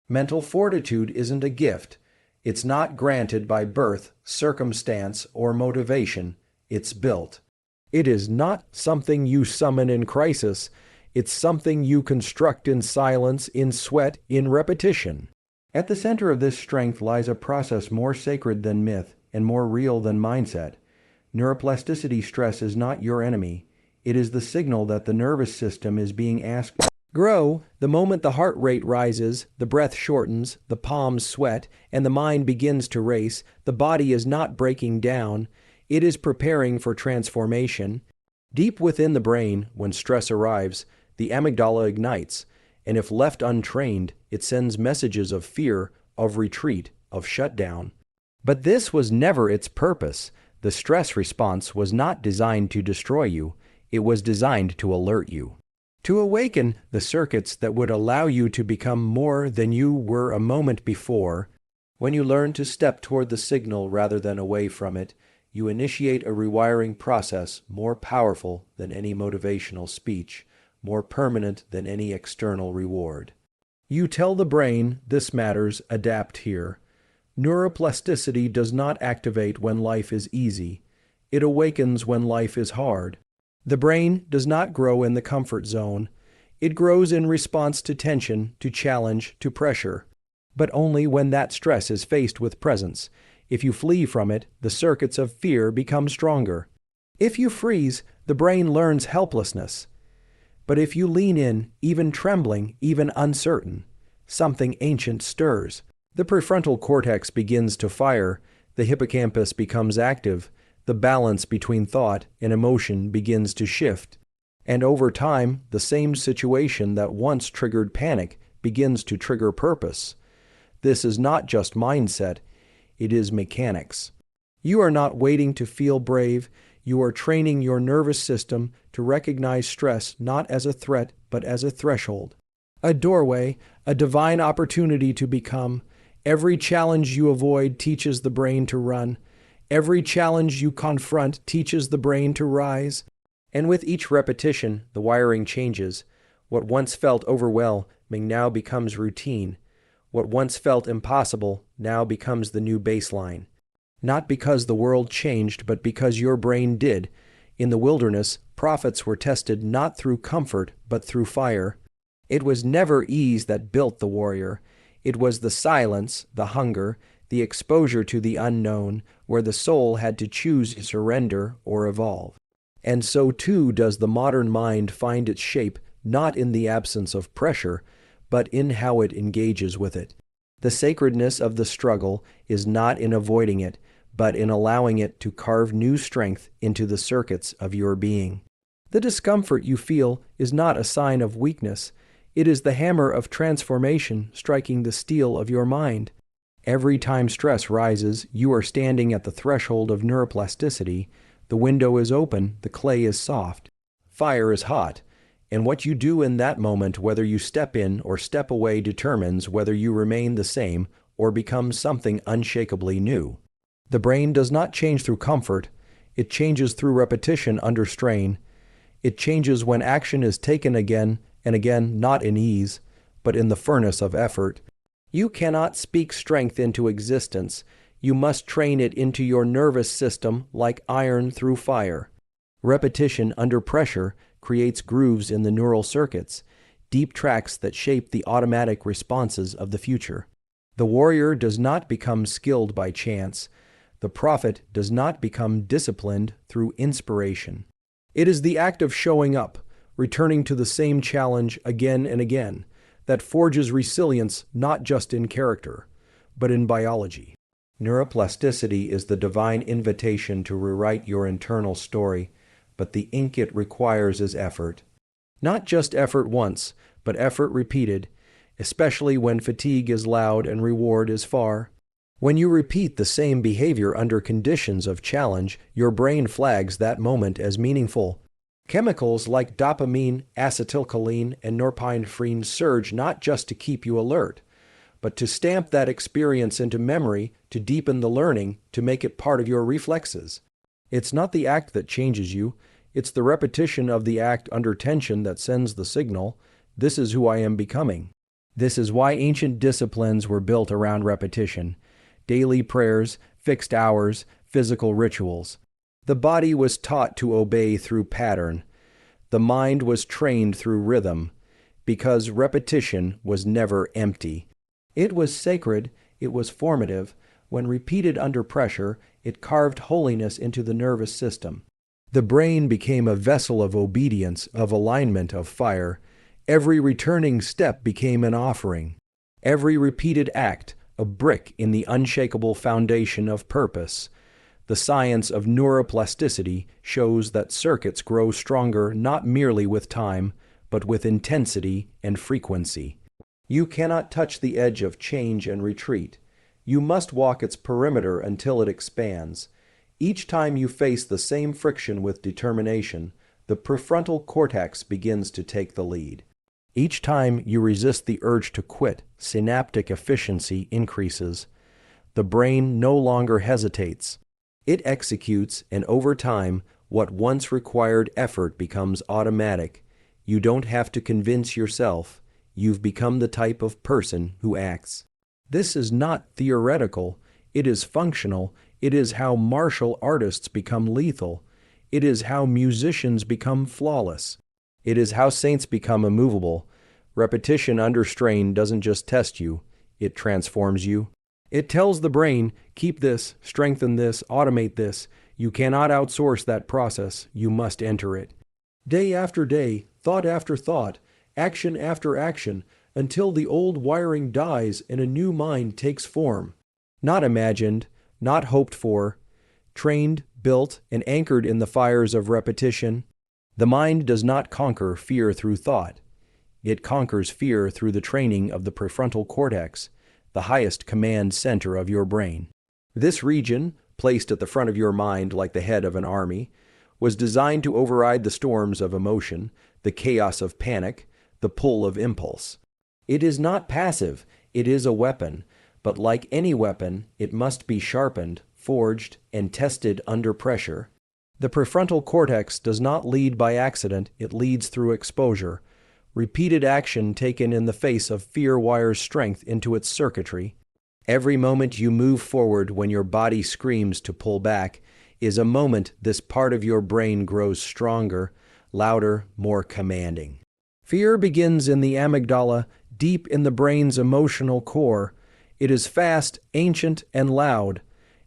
Mental fortitude isn't a gift. It's not granted by birth, circumstance, or motivation. It's built. It is not something you summon in crisis. It's something you construct in silence, in sweat, in repetition. At the center of this strength lies a process more sacred than myth and more real than mindset. Neuroplasticity stress is not your enemy. It is the signal that the nervous system is being asked to grow. The moment the heart rate rises, the breath shortens, the palms sweat, and the mind begins to race, the body is not breaking down. It is preparing for transformation. Deep within the brain, when stress arrives, the amygdala ignites, and if left untrained, it sends messages of fear, of retreat, of shutdown. But this was never its purpose. The stress response was not designed to destroy you. It was designed to alert you, to awaken the circuits that would allow you to become more than you were a moment before. When you learn to step toward the signal rather than away from it, you initiate a rewiring process more powerful than any motivational speech, more permanent than any external reward. You tell the brain, this matters, adapt here. Neuroplasticity does not activate when life is easy. It awakens when life is hard. The brain does not grow in the comfort zone. It grows in response to tension, to challenge, to pressure. But only when that stress is faced with presence. If you flee from it, the circuits of fear become stronger. If you freeze, the brain learns helplessness. But if you lean in, even trembling, even uncertain, something ancient stirs. The prefrontal cortex begins to fire. The hippocampus becomes active. The balance between thought and emotion begins to shift. And over time, the same situation that once triggered panic begins to trigger purpose. This is not just mindset, it is mechanics. You are not waiting to feel brave. You are training your nervous system to recognize stress not as a threat, but as a threshold. A doorway, a divine opportunity to become. Every challenge you avoid teaches the brain to run. Every challenge you confront teaches the brain to rise. And with each repetition, the wiring changes. What once felt overwhelming now becomes routine. What once felt impossible now becomes the new baseline. Not because the world changed, but because your brain did. In the wilderness, prophets were tested not through comfort, but through fire. It was never ease that built the warrior. It was the silence, the hunger, the exposure to the unknown, where the soul had to choose surrender or evolve. And so too does the modern mind find its shape not in the absence of pressure, but in how it engages with it. The sacredness of the struggle is not in avoiding it, but in allowing it to carve new strength into the circuits of your being. The discomfort you feel is not a sign of weakness. It is the hammer of transformation striking the steel of your mind. Every time stress rises, you are standing at the threshold of neuroplasticity. The window is open, the clay is soft, fire is hot, and what you do in that moment, whether you step in or step away, determines whether you remain the same or become something unshakably new. The brain does not change through comfort. It changes through repetition under strain. It changes when action is taken again and again, not in ease, but in the furnace of effort. You cannot speak strength into existence. You must train it into your nervous system like iron through fire. Repetition under pressure creates grooves in the neural circuits, deep tracks that shape the automatic responses of the future. The warrior does not become skilled by chance. The prophet does not become disciplined through inspiration. It is the act of showing up, returning to the same challenge again and again, that forges resilience not just in character, but in biology. Neuroplasticity is the divine invitation to rewrite your internal story, but the ink it requires is effort. Not just effort once, but effort repeated, especially when fatigue is loud and reward is far. When you repeat the same behavior under conditions of challenge, your brain flags that moment as meaningful. Chemicals like dopamine, acetylcholine, and norepinephrine surge not just to keep you alert, but to stamp that experience into memory, to deepen the learning, to make it part of your reflexes. It's not the act that changes you, it's the repetition of the act under tension that sends the signal, this is who I am becoming. This is why ancient disciplines were built around repetition: daily prayers, fixed hours, physical rituals. The body was taught to obey through pattern. The mind was trained through rhythm, because repetition was never empty. It was sacred, it was formative. When repeated under pressure, it carved holiness into the nervous system. The brain became a vessel of obedience, of alignment, of fire. Every returning step became an offering. Every repeated act, a brick in the unshakable foundation of purpose. The science of neuroplasticity shows that circuits grow stronger not merely with time, but with intensity and frequency. You cannot touch the edge of change and retreat. You must walk its perimeter until it expands. Each time you face the same friction with determination, the prefrontal cortex begins to take the lead. Each time you resist the urge to quit, synaptic efficiency increases. The brain no longer hesitates. It executes, and over time, what once required effort becomes automatic. You don't have to convince yourself. You've become the type of person who acts. This is not theoretical. It is functional. It is how martial artists become lethal. It is how musicians become flawless. It is how saints become immovable. Repetition under strain doesn't just test you, it transforms you. It tells the brain, keep this, strengthen this, automate this. You cannot outsource that process, you must enter it. Day after day, thought after thought, action after action, until the old wiring dies and a new mind takes form. Not imagined, not hoped for, trained, built, and anchored in the fires of repetition. The mind does not conquer fear through thought. It conquers fear through the training of the prefrontal cortex, the highest command center of your brain. This region, placed at the front of your mind like the head of an army, was designed to override the storms of emotion, the chaos of panic, the pull of impulse. It is not passive, it is a weapon, but like any weapon, it must be sharpened, forged, and tested under pressure. The prefrontal cortex does not lead by accident, it leads through exposure. Repeated action taken in the face of fear wires strength into its circuitry. Every moment you move forward when your body screams to pull back is a moment this part of your brain grows stronger, louder, more commanding. Fear begins in the amygdala, deep in the brain's emotional core. It is fast, ancient, and loud.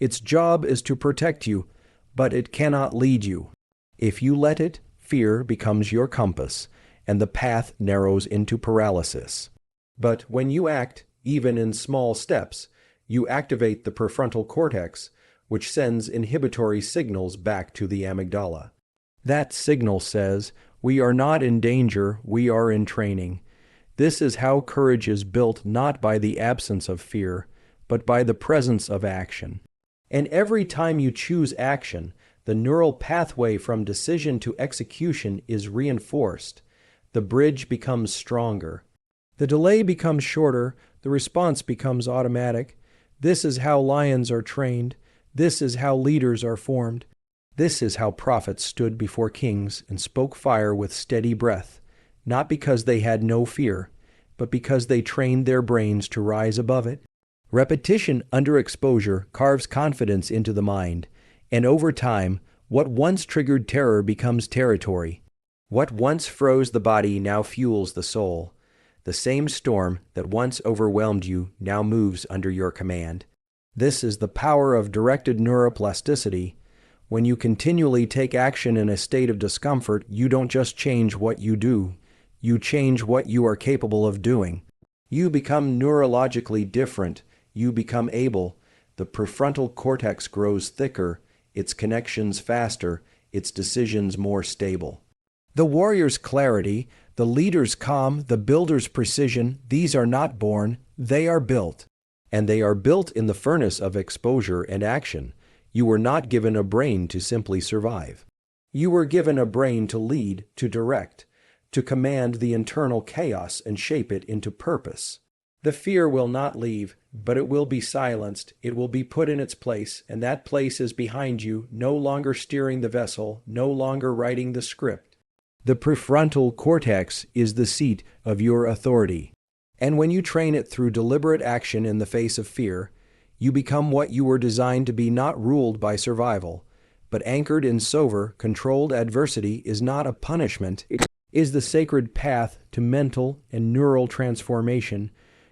Its job is to protect you, but it cannot lead you. If you let it, fear becomes your compass, and the path narrows into paralysis. But when you act, even in small steps, you activate the prefrontal cortex, which sends inhibitory signals back to the amygdala. That signal says, we are not in danger, we are in training. This is how courage is built not by the absence of fear, but by the presence of action. And every time you choose action, the neural pathway from decision to execution is reinforced. The bridge becomes stronger. The delay becomes shorter, the response becomes automatic. This is how lions are trained. This is how leaders are formed. This is how prophets stood before kings and spoke fire with steady breath, not because they had no fear, but because they trained their brains to rise above it. Repetition under exposure carves confidence into the mind, and over time, what once triggered terror becomes territory. What once froze the body now fuels the soul. The same storm that once overwhelmed you now moves under your command. This is the power of directed neuroplasticity. When you continually take action in a state of discomfort, you don't just change what you do. You change what you are capable of doing. You become neurologically different. You become able. The prefrontal cortex grows thicker, its connections faster, its decisions more stable. The warrior's clarity, the leader's calm, the builder's precision, these are not born, they are built. And they are built in the furnace of exposure and action. You were not given a brain to simply survive. You were given a brain to lead, to direct, to command the internal chaos and shape it into purpose. The fear will not leave, but it will be silenced, it will be put in its place, and that place is behind you, no longer steering the vessel, no longer writing the script. The prefrontal cortex is the seat of your authority. And when you train it through deliberate action in the face of fear, you become what you were designed to be, not ruled by survival, but anchored in sober, controlled adversity is not a punishment. It is the sacred path to mental and neural transformation.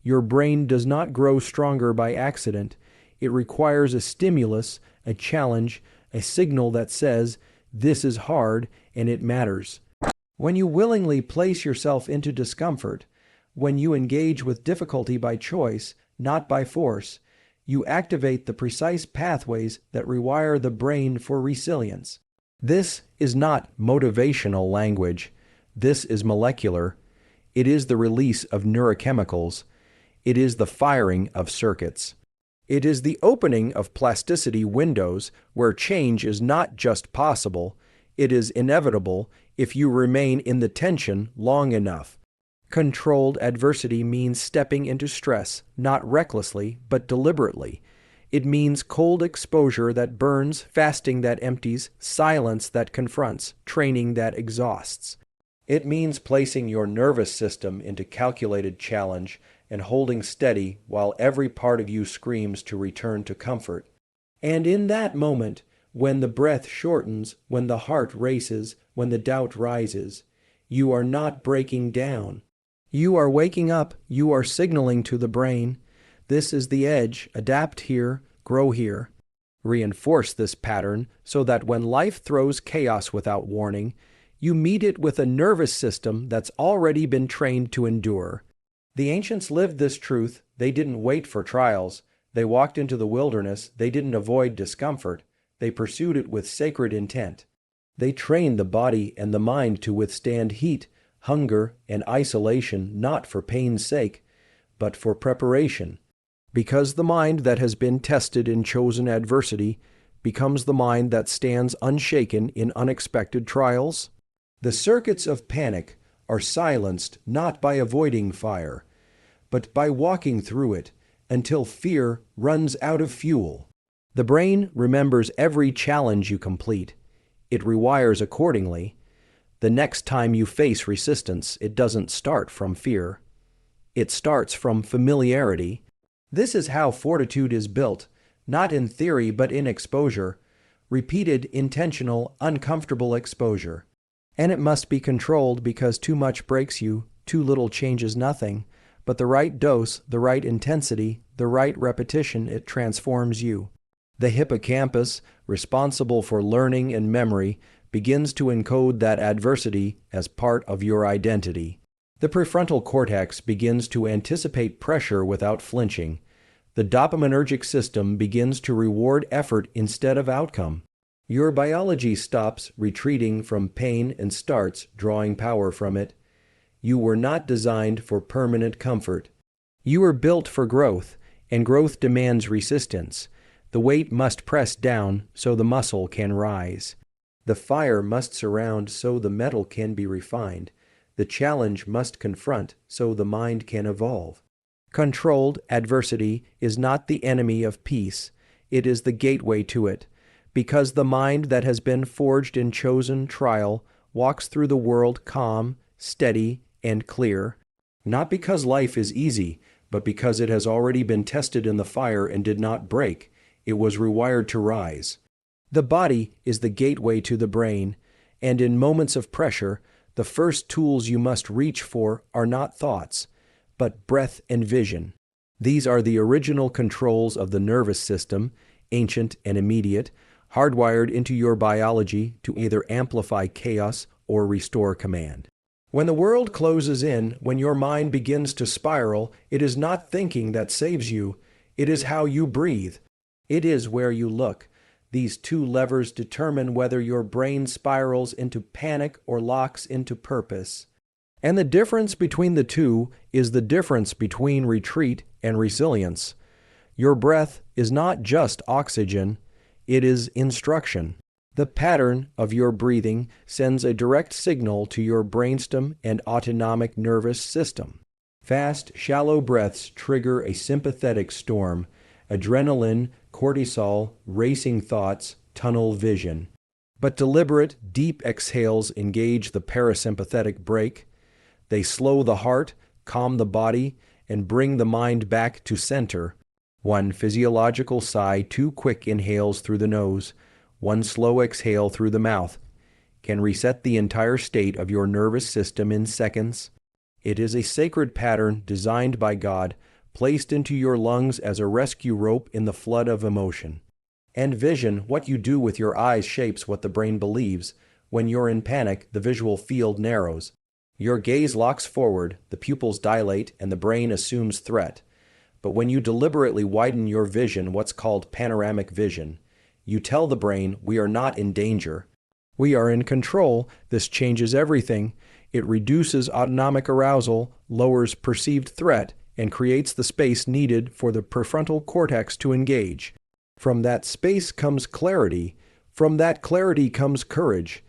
Your brain does not grow stronger by accident. It requires a stimulus, a challenge, a signal that says, this is hard and it matters. When you willingly place yourself into discomfort, when you engage with difficulty by choice, not by force, you activate the precise pathways that rewire the brain for resilience. This is not motivational language. This is molecular. It is the release of neurochemicals. It is the firing of circuits. It is the opening of plasticity windows where change is not just possible, it is inevitable if you remain in the tension long enough. Controlled adversity means stepping into stress, not recklessly, but deliberately. It means cold exposure that burns, fasting that empties, silence that confronts, training that exhausts. It means placing your nervous system into calculated challenge and holding steady while every part of you screams to return to comfort. And in that moment, when the breath shortens, when the heart races, when the doubt rises, you are not breaking down. You are waking up, you are signaling to the brain, this is the edge, adapt here, grow here. Reinforce this pattern so that when life throws chaos without warning, you meet it with a nervous system that's already been trained to endure. The ancients lived this truth. They didn't wait for trials. They walked into the wilderness. They didn't avoid discomfort. They pursued it with sacred intent. They trained the body and the mind to withstand heat, hunger, and isolation, not for pain's sake, but for preparation. Because the mind that has been tested in chosen adversity becomes the mind that stands unshaken in unexpected trials. The circuits of panic are silenced not by avoiding fire, but by walking through it until fear runs out of fuel. The brain remembers every challenge you complete. It rewires accordingly. The next time you face resistance, it doesn't start from fear. It starts from familiarity. This is how fortitude is built, not in theory but in exposure, repeated, intentional, uncomfortable exposure. And it must be controlled because too much breaks you, too little changes nothing, but the right dose, the right intensity, the right repetition, it transforms you. The hippocampus, responsible for learning and memory, begins to encode that adversity as part of your identity. The prefrontal cortex begins to anticipate pressure without flinching. The dopaminergic system begins to reward effort instead of outcome. Your biology stops retreating from pain and starts drawing power from it. You were not designed for permanent comfort. You were built for growth, and growth demands resistance. The weight must press down so the muscle can rise. The fire must surround so the metal can be refined. The challenge must confront so the mind can evolve. Controlled adversity is not the enemy of peace. It is the gateway to it. Because the mind that has been forged in chosen trial walks through the world calm, steady, and clear, not because life is easy, but because it has already been tested in the fire and did not break. It was rewired to rise. The body is the gateway to the brain, and in moments of pressure, the first tools you must reach for are not thoughts, but breath and vision. These are the original controls of the nervous system, ancient and immediate, hardwired into your biology to either amplify chaos or restore command. When the world closes in, when your mind begins to spiral, it is not thinking that saves you. It is how you breathe. It is where you look. These two levers determine whether your brain spirals into panic or locks into purpose. And the difference between the two is the difference between retreat and resilience. Your breath is not just oxygen. It is instruction. The pattern of your breathing sends a direct signal to your brainstem and autonomic nervous system. Fast, shallow breaths trigger a sympathetic storm, adrenaline, cortisol, racing thoughts, tunnel vision. But deliberate, deep exhales engage the parasympathetic brake. They slow the heart, calm the body, and bring the mind back to center. One physiological sigh, 2 quick inhales through the nose, 1 slow exhale through the mouth, can reset the entire state of your nervous system in seconds. It is a sacred pattern designed by God, placed into your lungs as a rescue rope in the flood of emotion. And vision, what you do with your eyes shapes what the brain believes. When you're in panic, the visual field narrows. Your gaze locks forward, the pupils dilate, and the brain assumes threat. But when you deliberately widen your vision, what's called panoramic vision, you tell the brain, we are not in danger. We are in control. This changes everything. It reduces autonomic arousal, lowers perceived threat, and creates the space needed for the prefrontal cortex to engage. From that space comes clarity. From that clarity comes courage.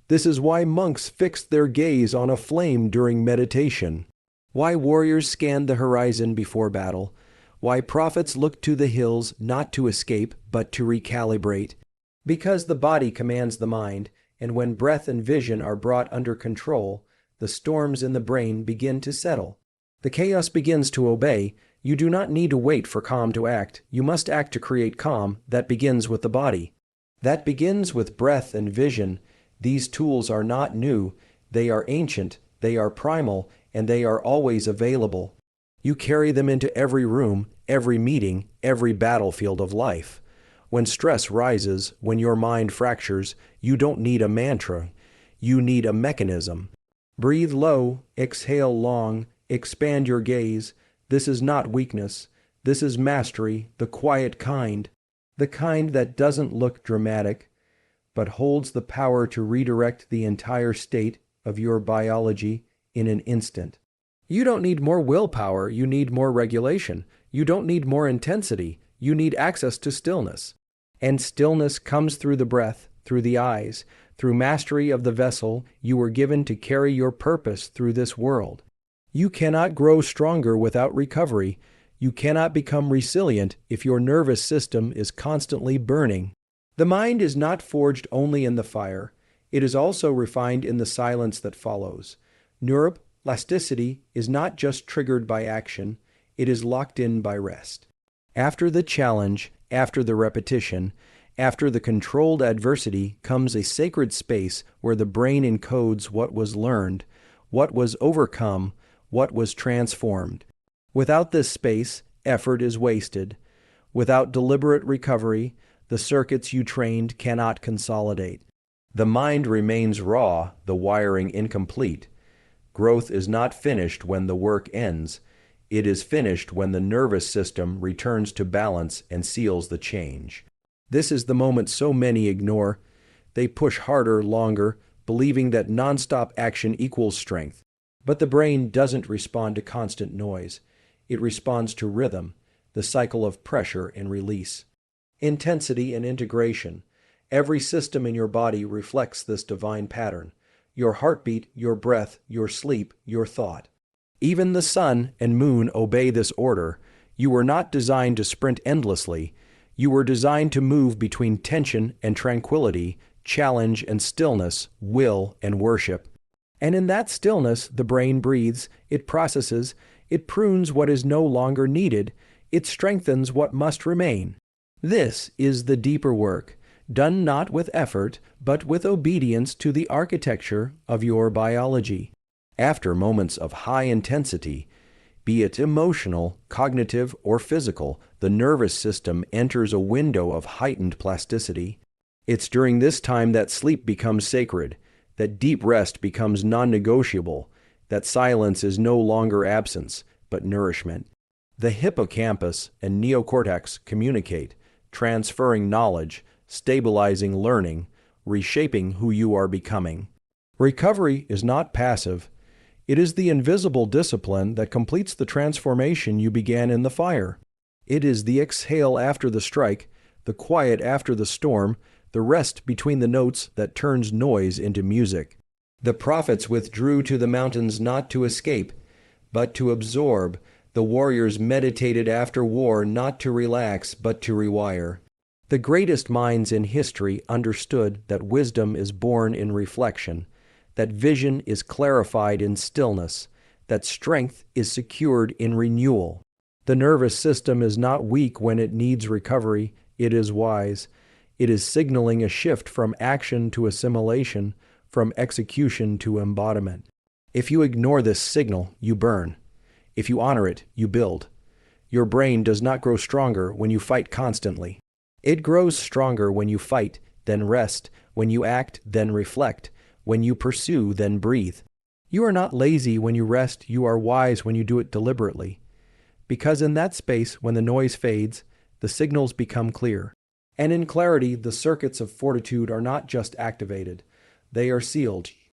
This is why monks fixed their gaze on a flame during meditation. Why warriors scanned the horizon before battle. Why prophets looked to the hills not to escape, but to recalibrate. Because the body commands the mind, and when breath and vision are brought under control, the storms in the brain begin to settle. The chaos begins to obey. You do not need to wait for calm to act. You must act to create calm. That begins with the body. That begins with breath and vision. These tools are not new. They are ancient, they are primal, and they are always available. You carry them into every room, every meeting, every battlefield of life. When stress rises, when your mind fractures, you don't need a mantra. You need a mechanism. Breathe low, exhale long, expand your gaze. This is not weakness. This is mastery, the quiet kind. The kind that doesn't look dramatic, but holds the power to redirect the entire state of your biology in an instant. You don't need more willpower, you need more regulation. You don't need more intensity, you need access to stillness. And stillness comes through the breath, through the eyes, through mastery of the vessel you were given to carry your purpose through this world. You cannot grow stronger without recovery. You cannot become resilient if your nervous system is constantly burning. The mind is not forged only in the fire. It is also refined in the silence that follows. Neuroplasticity is not just triggered by action. It is locked in by rest. After the challenge, after the repetition, after the controlled adversity comes a sacred space where the brain encodes what was learned, what was overcome, what was transformed. Without this space, effort is wasted. Without deliberate recovery, the circuits you trained cannot consolidate. The mind remains raw, the wiring incomplete. Growth is not finished when the work ends. It is finished when the nervous system returns to balance and seals the change. This is the moment so many ignore. They push harder, longer, believing that nonstop action equals strength. But the brain doesn't respond to constant noise. It responds to rhythm, the cycle of pressure and release. Intensity and integration. Every system in your body reflects this divine pattern. Your heartbeat, your breath, your sleep, your thought. Even the sun and moon obey this order. You were not designed to sprint endlessly. You were designed to move between tension and tranquility, challenge and stillness, will and worship. And in that stillness, the brain breathes, it processes, it prunes what is no longer needed, it strengthens what must remain. This is the deeper work, done not with effort, but with obedience to the architecture of your biology. After moments of high intensity, be it emotional, cognitive, or physical, the nervous system enters a window of heightened plasticity. It's during this time that sleep becomes sacred, that deep rest becomes non-negotiable, that silence is no longer absence, but nourishment. The hippocampus and neocortex communicate, transferring knowledge, stabilizing learning, reshaping who you are becoming. Recovery is not passive. It is the invisible discipline that completes the transformation you began in the fire. It is the exhale after the strike, the quiet after the storm, the rest between the notes that turns noise into music. The prophets withdrew to the mountains not to escape, but to absorb. The warriors meditated after war not to relax, but to rewire. The greatest minds in history understood that wisdom is born in reflection, that vision is clarified in stillness, that strength is secured in renewal. The nervous system is not weak when it needs recovery, it is wise. It is signaling a shift from action to assimilation, from execution to embodiment. If you ignore this signal, you burn. If you honor it, you build. Your brain does not grow stronger when you fight constantly. It grows stronger when you fight, then rest, when you act, then reflect, when you pursue, then breathe. You are not lazy when you rest, you are wise when you do it deliberately. Because in that space, when the noise fades, the signals become clear. And in clarity, the circuits of fortitude are not just activated, they are sealed.